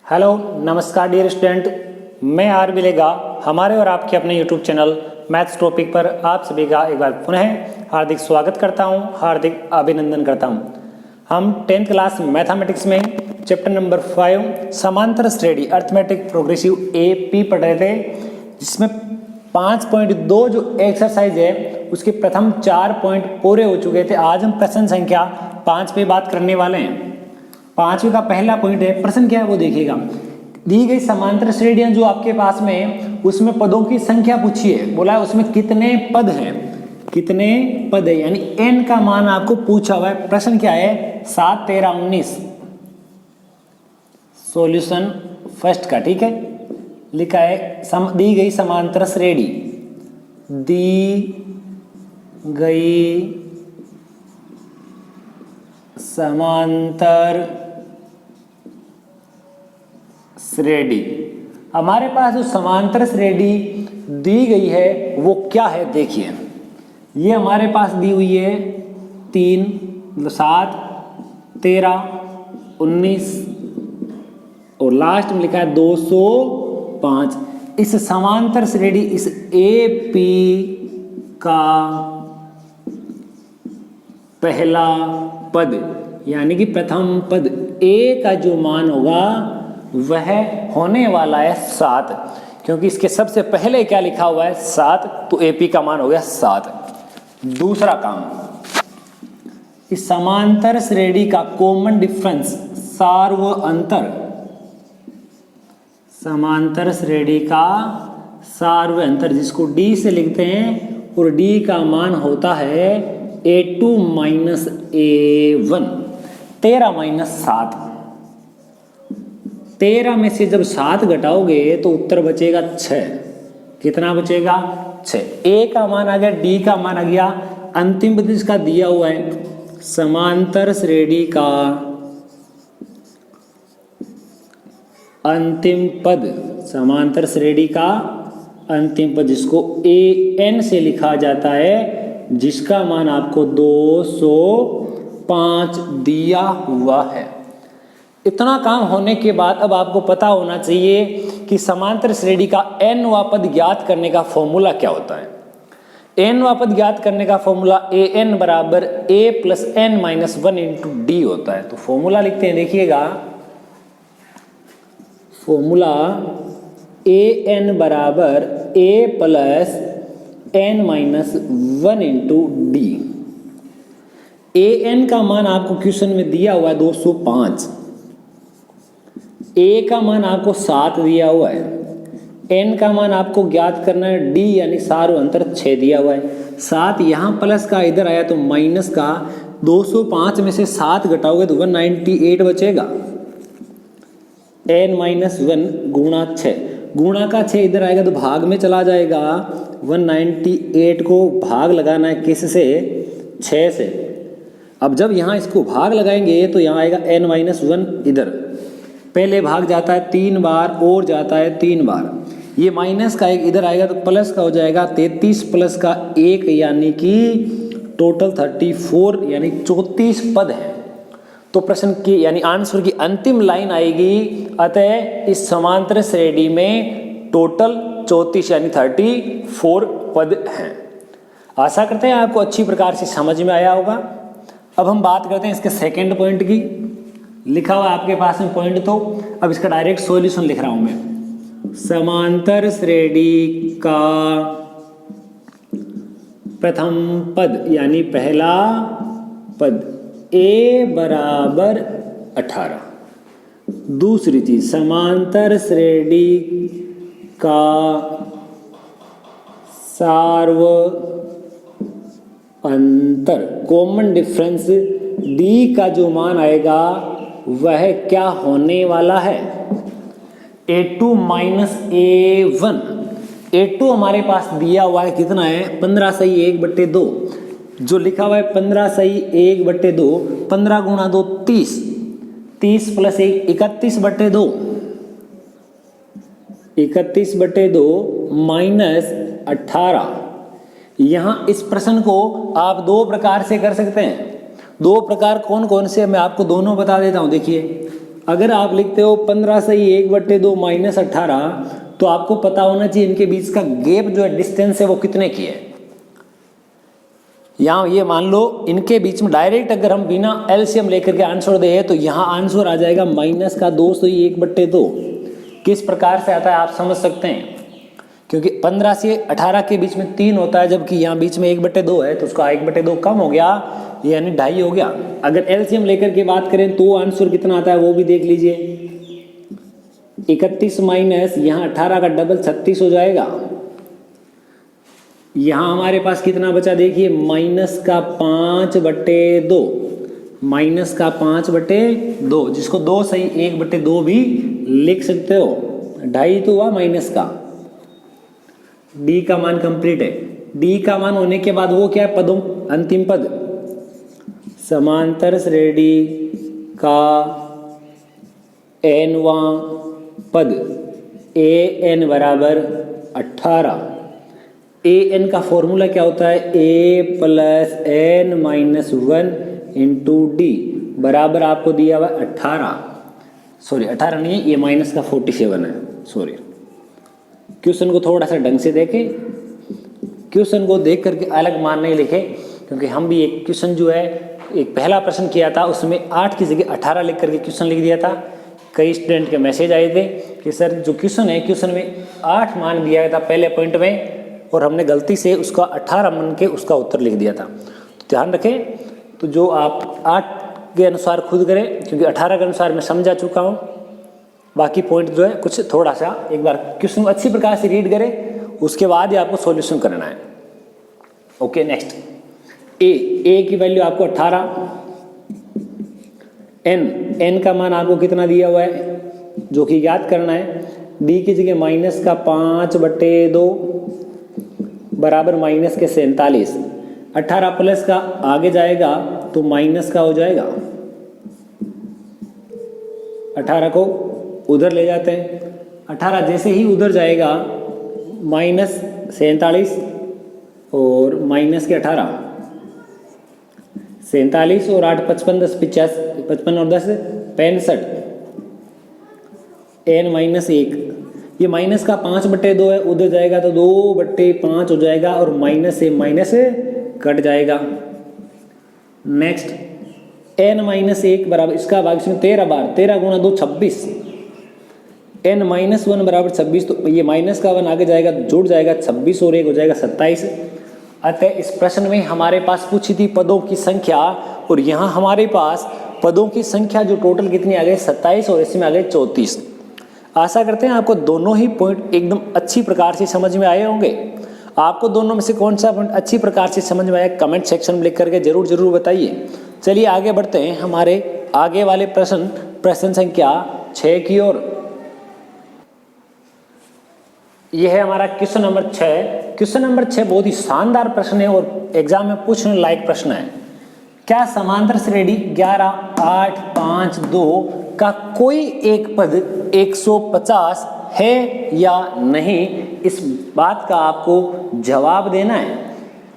Hello नमस्कार dear student, मैं are मिलेगा हमारे और आपके अपने यूट्यूब चैनल मैथ्स टॉपिक पर आप सभी का एक बार पुनः हार्दिक स्वागत करता हूं, हार्दिक अभिनंदन करता हूं। हम 10th क्लास मैथमेटिक्स में चैप्टर नंबर 5 समांतर श्रेणी अर्थमेटिक प्रोग्रेसिव AP पढ़ रहे थे, जिसमें 5.2 जो एक्सरसाइज है उसके प्रथम 4 पॉइंट पूरे हो चुके थे। आज हम प्रश्न संख्या 5 पे बात करने वाले हैं। 5वें का पहला पॉइंट है, प्रश्न क्या है वो देखिएगा। दी गई समांतर श्रेणियां जो आपके पास में, उसमें पदों की संख्या पूछी है। बोला है उसमें कितने पद हैं, कितने पद है, यानी n का मान आपको पूछा हुआ है। प्रश्न क्या है, 7, 13, 19। सॉल्यूशन फर्स्ट का, ठीक है, लिखा है दी गई समांतर श्रेणी, दी गई समांतर श्रेणी। हमारे पास जो समांतर श्रेणी दी गई है वो क्या है, देखिए। ये हमारे पास दी हुई है 3, 7, 13, 19 और लास्ट में लिखा है 205। इस समांतर श्रेणी, इस AP का पहला पद यानी कि प्रथम पद A का जो मान होगा वह होने वाला है 7, क्योंकि इसके सबसे पहले क्या लिखा हुआ है 7, तो AP का मान हो गया 7। दूसरा काम, इस समांतर श्रेणी का कॉमन डिफरेंस, सार्व अंतर, समांतर श्रेणी का सार्व अंतर जिसको D से लिखते हैं, और D का मान होता है A2 माइनस A1, 13 - 7। 13 में से जब 7 घटाओगे तो उत्तर बचेगा 6। कितना बचेगा, 6। A का मान आ गया, D का मान आ गया। अंतिम पद इसका दिया हुआ है समांतर श्रेणी का अंतिम पद, समांतर श्रेणी का अंतिम पद जिसको AN से लिखा जाता है, जिसका मान आपको 205 दिया हुआ है। इतना काम होने के बाद अब आपको पता होना चाहिए कि समांतर श्रेणी का nवां पद ज्ञात करने का फॉर्मूला क्या होता है। nवां पद ज्ञात करने का फॉर्मूला AN बराबर A + n - 1 × D होता है। तो फॉर्मूला लिखते हैं, देखिएगा। फॉर्मूला AN बराबर A + n - 1 × D। AN का मान आपको क्वेश्चन में दिया हुआ है 205। A का मान आपको 7 दिया हुआ है। N का मान आपको ज्ञात करना है, D यानी सार्व अंतर 6 दिया हुआ है। 7 यहाँ प्लस का इधर आया तो माइनस का, 205 में से 7 घटाओगे तो 198 बचेगा। n - 1 गुणा 6, गुणा का 6 इधर आएगा तो भाग में चला जाएगा। 198 को भाग लगाना है किससे, 6 से। अब जब यहाँ इसको भाग लगाएंगे तो यहाँ आएगा n - 1 इधर, पहले भाग जाता है 3 बार और जाता है 3 बार। ये माइनस का 1 इधर आएगा तो प्लस का हो जाएगा 33 प्लस का 1 यानी कि टोटल 34 यानी 34 पद है। तो प्रश्न की यानी आंसर की अंतिम लाइन आएगी, अतः इस समांतर श्रेणी में टोटल 34 यानी 34 पद हैं। आशा करते हैं आपको अच्छी प्रकार से समझ में आया होगा। अब हम बात करते हैं इसके सेकंड पॉइंट की। लिखा हुआ आपके पास में पॉइंट, तो अब इसका डायरेक्ट सॉल्यूशन लिख रहा हूं मैं। समांतर श्रेणी का प्रथम पद यानी पहला पद A बराबर 18। दूसरी चीज, समांतर श्रेणी का सार्व अंतर, कॉमन डिफरेंस D का जो मान आएगा वह क्या होने वाला है, A2 माइनस A1। A2 हमारे पास दिया हुआ है, कितना है, 15 सही 1/2। जो लिखा हुआ है 15 सही 1/2, 15 गुणा 2 30, 30 + 1 31/2, 31/2 माइनस 18। यहाँ इस प्रश्न को आप दो प्रकार से कर सकते हैं। दो प्रकार कौन कौन से, मैं आपको दोनों बता देता हूं। देखिए, अगर आप लिखते हो 15 से ही 1/2 माइनस 18, तो आपको पता होना चाहिए इनके बीच का गैप जो है, डिस्टेंस है, वो कितने की है। यहाँ ये मान लो इनके बीच में डायरेक्ट अगर हम बिना एलसीएम लेकर के आंसर दे तो यहाँ आंसर आ जाएगा माइनस का 2 से ही 1/2। किस प्रकार से आता है आप समझ सकते हैं, क्योंकि 15 से 18 के बीच में 3 होता है, जबकि यहाँ बीच में 1/2 है, तो उसका 1/2 कम हो गया, यानी 2.5 हो गया। अगर एलसीएम लेकर के बात करें तो आंसर कितना आता है वो भी देख लीजिए। 31 माइनस यहाँ 18 का डबल 36 हो जाएगा। यहाँ हमारे पास कितना बचा देखिए, माइनस का 5/2, माइनस का 5/2, जिसको 2 सही 1/2 भी लिख सकते हो। 2.5 तो हुआ माइनस का। डी का मान कंप्लीट है। डी का मान होने के बाद वो क्या है, पदों अंतिम पद, समांतर श्रेणी का nवां पद an बराबर 18। an का फॉर्मूला क्या होता है, a plus n minus 1 into D बराबर आपको दिया हुआ 18, सॉरी 18 नहीं है, ये माइनस का 47 है, सॉरी। क्वेश्चन को थोड़ा सा ढंग से देखें, क्वेश्चन को देख करके अलग मान नहीं लिखे, क्योंकि हम भी एक क्वेश्चन जो है, एक पहला प्रश्न किया था उसमें 8 की जगह 18 लिख करके क्वेश्चन लिख दिया था। कई स्टूडेंट के मैसेज आए थे कि सर जो क्वेश्चन है, क्वेश्चन में 8 मान दिया गया था पहले पॉइंट में, और हमने गलती से उसका 18 मान के उसका उत्तर लिख दिया था। तो ध्यान रखें, तो जो आप 8 के अनुसार खुद करें, क्योंकि 18 के अनुसार मैं समझा चुका हूँ। बाकी पॉइंट जो है कुछ थोड़ा सा एक बार क्वेश्चन को अच्छी प्रकार से रीड करें, उसके बाद ही आपको सॉल्यूशन करना है। ओके, नेक्स्ट ए की वैल्यू आपको 18, एन का मान आपको कितना दिया हुआ है जो कि याद करना है। डी की जगह माइनस का 5/2 बराबर माइनस के 47। 18 प्लस का आगे जाएगा तो माइनस का हो जाएगा, 18 को उधर ले जाते हैं। 18 जैसे ही उधर जाएगा माइनस 47 और माइनस के 18, 47 और 8 55 10 50, 55 और 10 65, n माइनस 1, ये माइनस का 5/2 है, उधर जाएगा तो 2/5 हो जाएगा और माइनस से माइनस कट जाएगा। नेक्स्ट n माइनस 1 बराबर, इसका भाग इसमें 13 बार, 13 गुणा 2 26, n माइनस 1 बराबर 26, तो ये माइनस का 1 आगे जाएगा जुड़ जाएगा, 26 और 1 हो जाएगा 27। अतः इस प्रश्न में हमारे पास पूछी थी पदों की संख्या, और यहाँ हमारे पास पदों की संख्या जो टोटल कितनी आ गई 27 और इसमें आ गए 34। आशा करते हैं आपको दोनों ही पॉइंट एकदम अच्छी प्रकार से समझ में आए होंगे। आपको दोनों में से कौन सा पॉइंट अच्छी प्रकार से समझ में आया कमेंट सेक्शन में लिख करके जरूर बताइए। चलिए आगे बढ़ते हैं हमारे आगे वाले प्रश्न संख्या 6 की ओर। यह है हमारा क्वेश्चन नंबर 6। क्वेश्चन नंबर 6 बहुत ही शानदार प्रश्न है और एग्जाम में पूछने लायक प्रश्न है। क्या समांतर श्रेणी 11 8 5 2 का कोई एक पद 150 है या नहीं, इस बात का आपको जवाब देना है।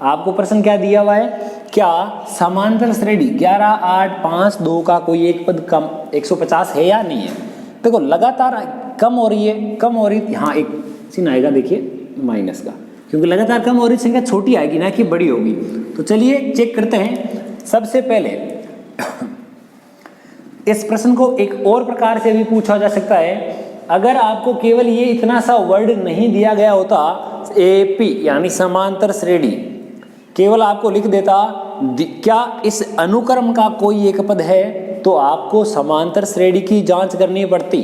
आपको प्रश्न क्या दिया हुआ है, क्या समांतर श्रेणी 11 8 5 2 का कोई एक पद कम 150 है या नहीं है। देखो लगातार कम हो रही है, यहाँ एक चिन्ह आएगा देखिए माइनस का, क्योंकि लगातार कम हो रही संख्या छोटी आएगी ना कि बड़ी होगी। तो चलिए चेक करते हैं। सबसे पहले इस प्रश्न को एक और प्रकार से भी पूछा जा सकता है। अगर आपको केवल ये इतना सा वर्ड नहीं दिया गया होता एपी यानी समांतर श्रेणी, केवल आपको लिख देता क्या इस अनुक्रम का कोई एक पद है, तो आपको समांतर श्रेणी की जांच करनी पड़ती।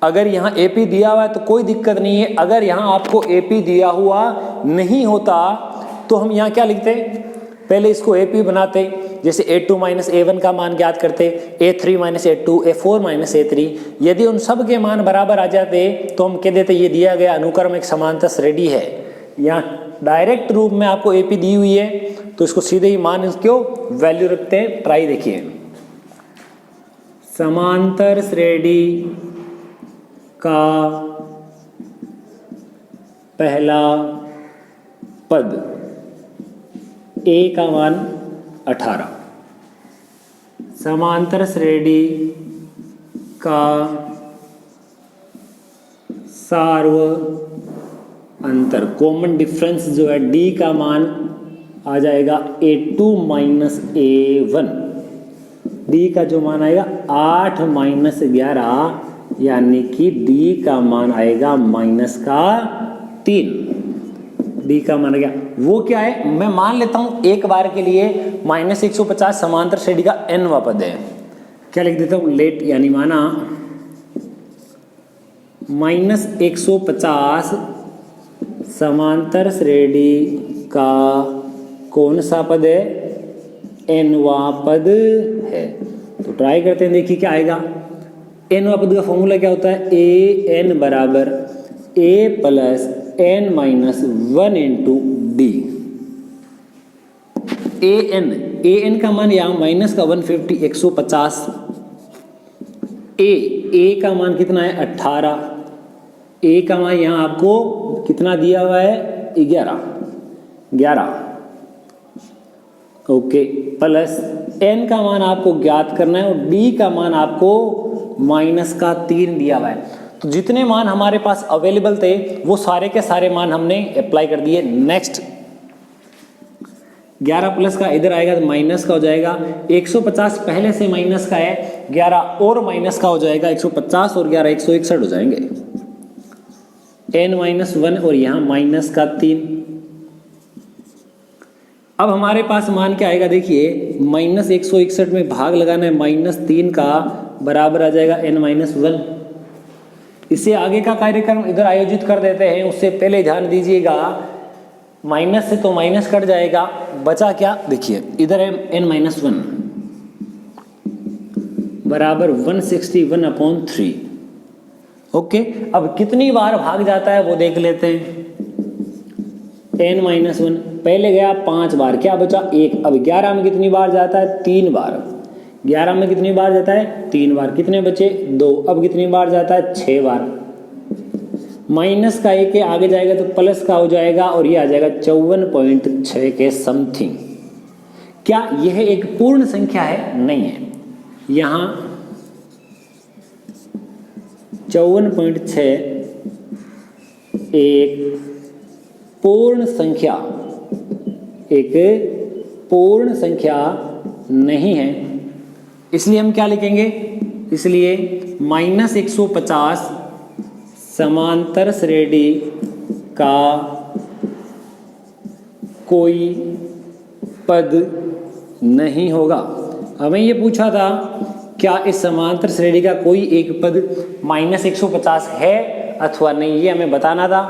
अगर यहाँ एपी दिया हुआ है तो कोई दिक्कत नहीं है। अगर यहाँ आपको एपी दिया हुआ नहीं होता तो हम यहाँ क्या लिखते, पहले इसको एपी बनाते, जैसे a2 माइनस a1 का मान ज्ञात करते, a3 minus a2 a4 minus a3। यदि उन सब के मान बराबर आ जाते तो हम कह देते ये दिया गया अनुक्रम एक समांतर श्रेणी है। यहाँ डायरेक्ट रूप में आपको एपी दी हुई है तो इसको सीधे ही मान इसको वैल्यू रखते हैं। ट्राई देखिए, समांतर श्रेणी का पहला पद a का मान 18, समांतर श्रेणी का सार्व अंतर, कॉमन डिफरेंस जो है d का मान आ जाएगा a2 माइनस a1, d का जो मान आएगा 8 माइनस 11, यानी कि d का मान आएगा माइनस का 3, d का मान आ गया। वो क्या है, मैं मान लेता हूं एक बार के लिए माइनस 150 समांतर श्रेणी का nवां पद है, क्या लिख देता हूं, लेट, यानी माना माइनस 150 समांतर श्रेणी का कौन सा पद है, nवां पद है। तो ट्राई करते हैं, देखिए क्या आएगा। nवां पद का फॉर्मूला क्या होता है, ए एन बराबर a plus n minus 1 into d. A n का मान यहाँ माइनस का 150 150, ए का मान कितना है 18, ए का मान यहाँ आपको कितना दिया हुआ है 11, ओके, प्लस n का मान आपको ज्ञात करना है और d का मान आपको माइनस का 3 दिया हुआ है। तो जितने मान हमारे पास अवेलेबल थे वो सारे के सारे मान हमने अप्लाई कर दिए। नेक्स्ट 11 प्लस का इधर आएगा तो माइनस का हो जाएगा, 150 पहले से माइनस का है, 11 और माइनस का हो जाएगा, 150 और 11 161 हो जाएंगे, n माइनस 1 और यहाँ माइनस का 3। अब हमारे पास मान क्या आएगा, देखिए माइनस 161 में भाग लगाना है माइनस 3 का, बराबर आ जाएगा n माइनस 1। इससे आगे का कार्यक्रम इधर आयोजित कर देते हैं, उससे पहले ध्यान दीजिएगा माइनस से तो माइनस कट जाएगा, बचा क्या, देखिए इधर है n माइनस 1 बराबर 161/3। ओके, अब कितनी बार भाग जाता है वो देख लेते हैं। n माइनस 1 पहले गया 5 बार, क्या बचा 1। अब 11 में कितनी बार जाता है 3 बार, 11 में कितनी बार जाता है 3 बार, कितने बचे 2। अब कितनी बार जाता है 6 बार, माइनस का 1 के आगे जाएगा तो प्लस का हो जाएगा और ये आ जाएगा 54.6 के समथिंग। क्या यह एक पूर्ण संख्या है, नहीं है। यहाँ 54.6 एक पूर्ण संख्या, एक पूर्ण संख्या नहीं है, इसलिए हम क्या लिखेंगे, इसलिए माइनस 150 समांतर श्रेणी का कोई पद नहीं होगा। हमें ये पूछा था क्या इस समांतर श्रेणी का कोई एक पद माइनस 150 है अथवा नहीं, ये हमें बताना था।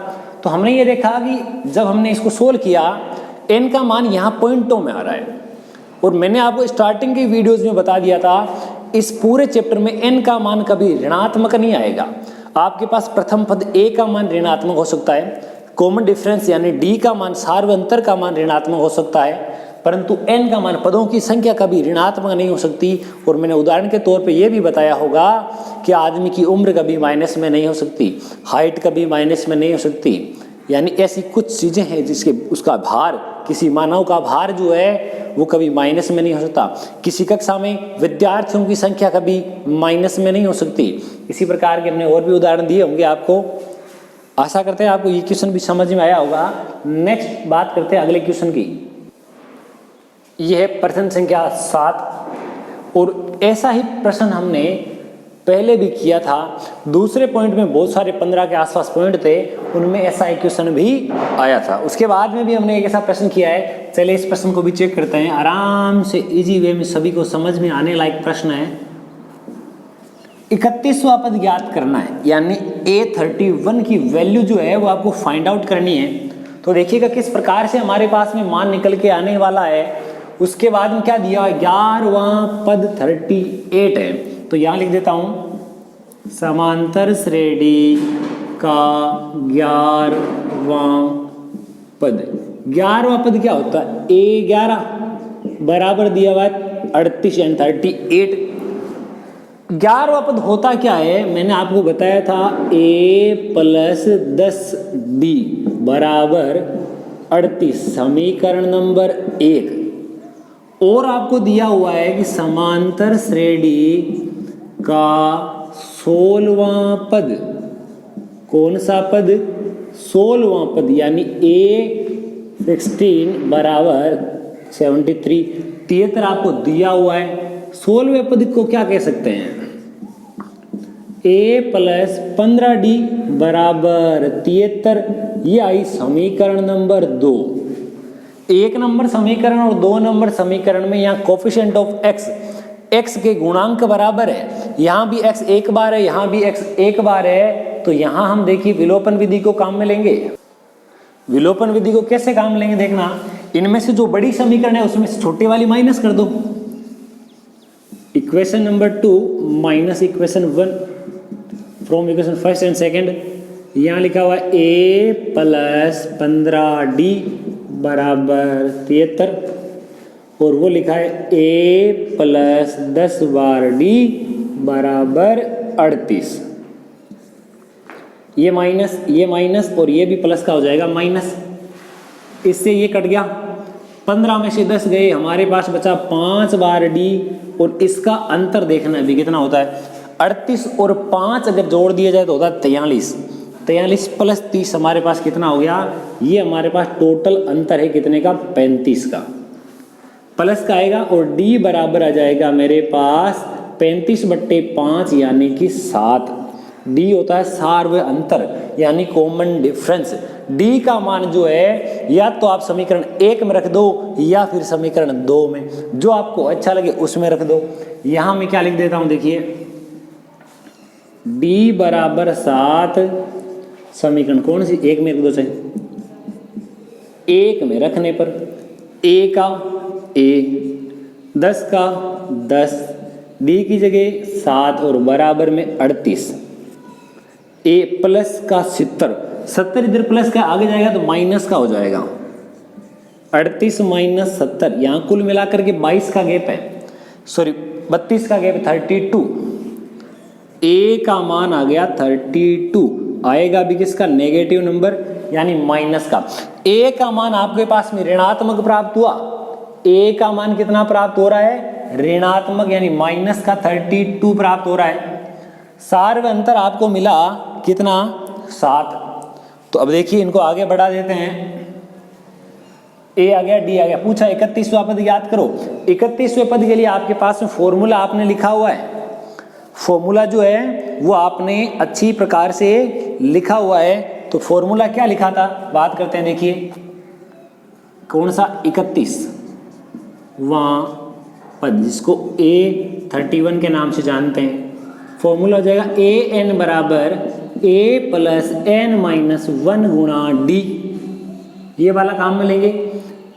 तो हमने ये देखा कि जब हमने इसको सोल्व किया n का मान यहाँ पॉइंटों में आ रहा है, और मैंने आपको स्टार्टिंग की वीडियोस में बता दिया था इस पूरे चैप्टर में n का मान कभी ऋणात्मक नहीं आएगा। आपके पास प्रथम पद a का मान ऋणात्मक हो सकता है, कॉमन डिफरेंस यानी d का मान सार्वंतर का मान ऋणात्मक हो सकता है, परंतु n का मान पदों की संख्या कभी ऋणात्मक नहीं हो सकती। और मैंने उदाहरण के तौर पे ये भी बताया होगा कि आदमी की उम्र कभी माइनस में नहीं हो सकती, हाइट कभी माइनस में नहीं हो सकती, यानी ऐसी कुछ चीज़ें हैं जिसके उसका भार, किसी मानव का भार जो है वो कभी माइनस में नहीं हो सकता। किसी कक्षा में विद्यार्थियों की संख्या कभी माइनस में नहीं हो सकती। इसी प्रकार के हमने और भी उदाहरण दिए होंगे आपको। आशा करते हैं आपको ये क्वेश्चन भी समझ में आया होगा। नेक्स्ट बात करते हैं अगले क्वेश्चन की। यह है प्रश्न संख्या 7, और ऐसा ही प्रश्न हमने पहले भी किया था। दूसरे पॉइंट में बहुत सारे 15 के आसपास पॉइंट थे, उनमें ऐसा एक क्वेश्चन भी आया था। उसके बाद में भी हमने एक ऐसा प्रश्न किया है। चलिए इस प्रश्न को भी चेक करते हैं आराम से, इजी वे में सभी को समझ में आने लायक प्रश्न है। 31वां पद ज्ञात करना है, यानी A31 की वैल्यू जो है वो आपको फाइंड आउट करनी है। तो देखिएगा किस प्रकार से हमारे पास में मान निकल के आने वाला है। उसके बाद में क्या दिया है, 11वां पद 38 है, तो यहाँ लिख देता हूं समांतर श्रेणी का 11वां पद। 11वां पद क्या होता है, A11 बराबर दिया हुआ है 38 यानी 38। 11वां पद होता क्या है, मैंने आपको बताया था A प्लस 10D बराबर 38, समीकरण नंबर 1। और आपको दिया हुआ है कि समांतर श्रेणी का 16वां पद। कौन सा पद? 16वां पद, यानी A16 बराबर 73। 73 आपको दिया हुआ है। 16वें पद को क्या कह सकते हैं? A प्लस 15D बराबर 73। ये आई समीकरण नंबर 2। 1 नंबर समीकरण और 2 नंबर समीकरण में यहाँ कोफिशिएंट ऑफ x के गुणांक बराबर है। यहाँ भी x एक बार है, यहाँ भी x एक बार है, तो यहाँ हम देखिए विलोपन विधि को काम में लेंगे। विलोपन विधि को कैसे काम लेंगे देखना, इनमें से जो बड़ी समीकरण है उसमें से छोटे वाली माइनस कर दो। Equation number 2 minus equation 1 from equation first and second. यहाँ लिखा हुआ है A प्लस 15D बराबर 73 और वो लिखा है A प्लस 10 बार D बराबर 38। ये माइनस और ये भी प्लस का हो जाएगा माइनस। इससे ये कट गया, 15 में से 10 गए, हमारे पास बचा 5 बार D और इसका अंतर देखना है कितना होता है। 38 और 5 अगर जोड़ दिया जाए तो होता है 43। 43 प्लस 30 हमारे पास कितना हो गया? ये हमारे पास टोटल अंतर है कितने का? 35 का। प्लस का आएगा और D बराबर आ जाएगा मेरे पास 35/5 यानी कि 7। D होता है सार्वय अंतर यानी कॉमन डिफरेंस। D का मान जो है या तो आप समीकरण 1 में रख दो या फिर समीकरण 2 में, जो आपको अच्छा लगे उसमें रख दो। यहां मैं क्या लिख देता हूं देखिए, D बराबर 7 समीकरण कौन सी? 1 में रख दो चाहे। 1 में रखने पर A का A, 10 का 10, D की जगह 7 और बराबर में 38। A प्लस का 70 इधर प्लस का आगे जाएगा तो माइनस का हो जाएगा। 38 माइनस 70, यहाँ कुल मिलाकर के 22 का गैप है, सॉरी 32 का गैप है, 32। A का मान आ गया 32, आएगा भी किसका? नेगेटिव नंबर यानी माइनस का। A का मान आपके पास में ऋणात्मक प्राप्त हुआ। A का मान कितना प्राप्त हो रहा है? ऋणात्मक यानी माइनस का 32 प्राप्त हो रहा है। सार्वय अंतर आपको मिला कितना? 7। तो अब देखिए इनको आगे बढ़ा देते हैं। A आ गया, D आ गया, पूछा 31वां पद याद करो। 31वें पद के लिए आपके पास में फॉर्मूला आपने लिखा हुआ है। फॉर्मूला जो है वो आपने अच्छी प्रकार से लिखा हुआ है। तो फॉर्मूला क्या लिखा था बात करते हैं, देखिए कौन सा? 31वां पद जिसको A31 के नाम से जानते हैं। फॉर्मूला हो जाएगा AN बराबर A प्लस N माइनस 1 गुणा D। ये वाला काम में लेंगे।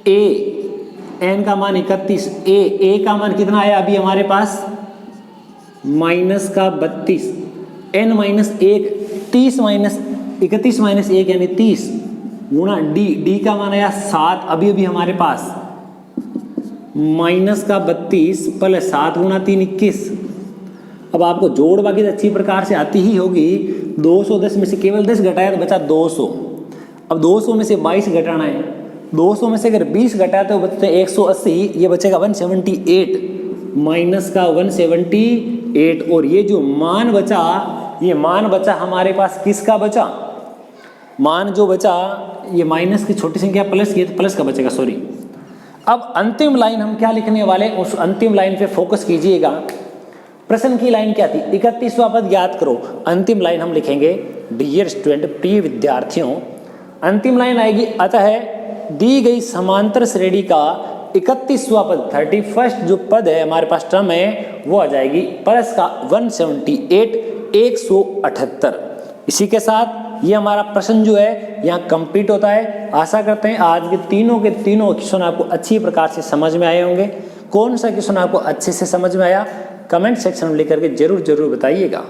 A N का मान 31, A का मान कितना आया अभी हमारे पास? माइनस का 32, N माइनस 1, 30 माइनस 31 माइनस 1 यानी 30 गुणा D का मान आया 7 अभी हमारे पास, माइनस का 32 प्लस 7 गुणा 3 21। अब आपको जोड़ बाकी अच्छी प्रकार से आती ही होगी। 210 में से केवल 10 घटाया तो बचा 200। अब 200 में से 22 घटाना है, 200 में से अगर 20 घटाया तो बचते 180, ये बचेगा 178, माइनस का 178। और ये जो मान बचा, ये मान बचा हमारे पास किसका बचा? मान जो बचा ये माइनस की छोटी संख्या प्लस की, तो प्लस का बचेगा, सॉरी। अब अंतिम लाइन हम क्या लिखने वाले, उस अंतिम लाइन पे फोकस कीजिएगा। प्रश्न की लाइन क्या थी? 31वां पद याद करो। अंतिम लाइन हम लिखेंगे, डियर स्टूडेंट, प्रिय विद्यार्थियों, अंतिम लाइन आएगी, अतः दी गई समांतर श्रेणी का 31वां पद 31st जो पद है हमारे पास टर्म है वो आ जाएगी प्लस का 178 178। इसी के साथ ये हमारा प्रश्न जो है यहाँ कंप्लीट होता है। आशा करते हैं आज के तीनों क्वेश्चन आपको अच्छी प्रकार से समझ में आए होंगे। कौन सा क्वेश्चन आपको अच्छे से समझ में आया कमेंट सेक्शन में लिख करके जरूर बताइएगा।